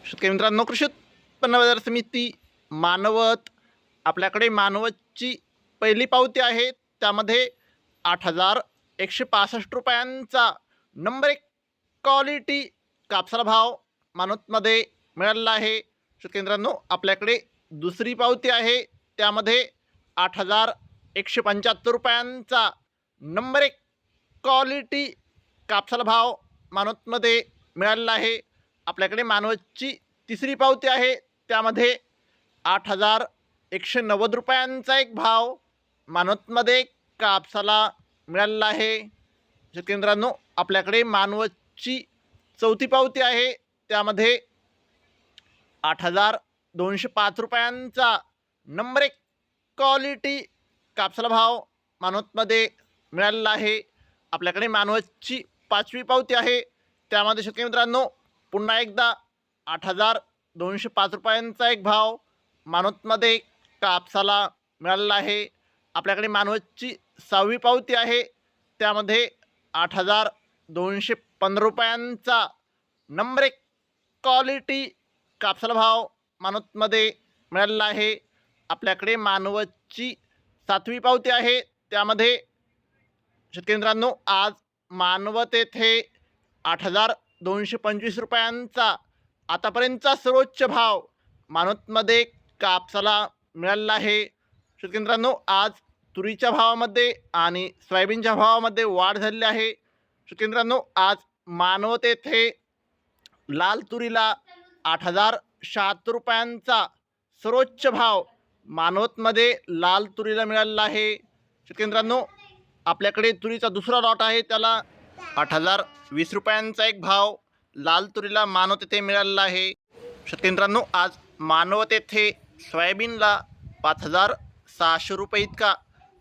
शेतकरी मित्रांनो, कृषी उत्पन्न बाजार समिती मानवत आपल्याकडे मानवतची पहिली पावती आहे. त्यामध्ये 8,165 रुपयांचा नंबर 1 क्वालिटी कापसाला भाव मानवतमध्ये मिळालेला आहे. शेतकरी मित्रांनो, आपल्याकडे दुसरी पावती आहे. त्यामध्ये 8,175 रुपयांचा नंबर 1 क्वालिटी कापसाला भाव मानवतमध्ये मिळालेला आहे. आपल्याकडे मानवतची तिसरी पावती आहे. त्यामध्ये 8,190 रुपयांचा एक भाव मानवतमध्ये कापसाला मिळालेला आहे. शेतकरी मित्रांनो, आपल्याकडे मानवतची चौथी पावती आहे. त्यामध्ये 8,205 रुपयांचा नंबर 1 क्वालिटी कापसाला भाव मानवतमध्ये मिळालेला आहे. आपल्याकडे मानवतची पाचवी पावती आहे. त्यामध्ये शेतकरी मित्रांनो, पुन्हा एकदा 8,205 रुपयांचा एक भाव मानवतमध्ये कापसाला मिळालेला आहे. आपल्याकडे मानवतची सहावी पावती आहे. त्यामध्ये 8,215 रुपयांचा नंबर 1 क्वालिटी कापसाला भाव मानवतमध्ये मिळालेला आहे. आपल्याकडे मानवतची सातवी पावती आहे. त्यामध्ये शेतकरी मित्रांनो, आज मानवत येथे 8,225 रुपयांचा आतापर्यंतचा सर्वोच्च भाव मानवतमध्ये कापसाला मिळालेला आहे. शेतकरी मित्रांनो, आज तुरीच्या भावामध्ये आणि सोयाबीनच्या भावामध्ये वाढ झालेली आहे. शेतकरी मित्रांनो, आज मानवत येथे लाल तुरीला 8,076 रुपयांचा सर्वोच्च भाव मानवतमध्ये लाल तुरीला मिळालेला आहे. शेतकरी मित्रांनो, आपल्याकडे तुरीचा दुसरा लॉट आहे. त्याला 8,020 रुपयांचा एक भाव लाल तुरीला मानवत येथे मिळालेला आहे. शेतकरी मित्रांनो, आज मानवत येथे सोयाबीनला 5,600 रुपये इतका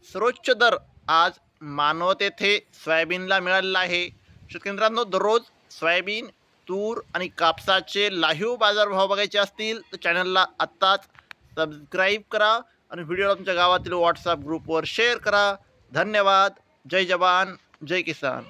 सर्वोच्च दर आज मानवत येथे सोयाबीनला मिळालेला आहे. शेतकरी मित्रांनो, दररोज सोयाबीन, तूर आणि कापसाचे लाईव्ह बाजारभाव बघायचे असतील तर चॅनलला आत्ताच सबस्क्राईब करा आणि व्हिडिओला तुमच्या गावातील व्हॉट्सअप ग्रुपवर शेअर करा. धन्यवाद. जय जवान, जय किसान.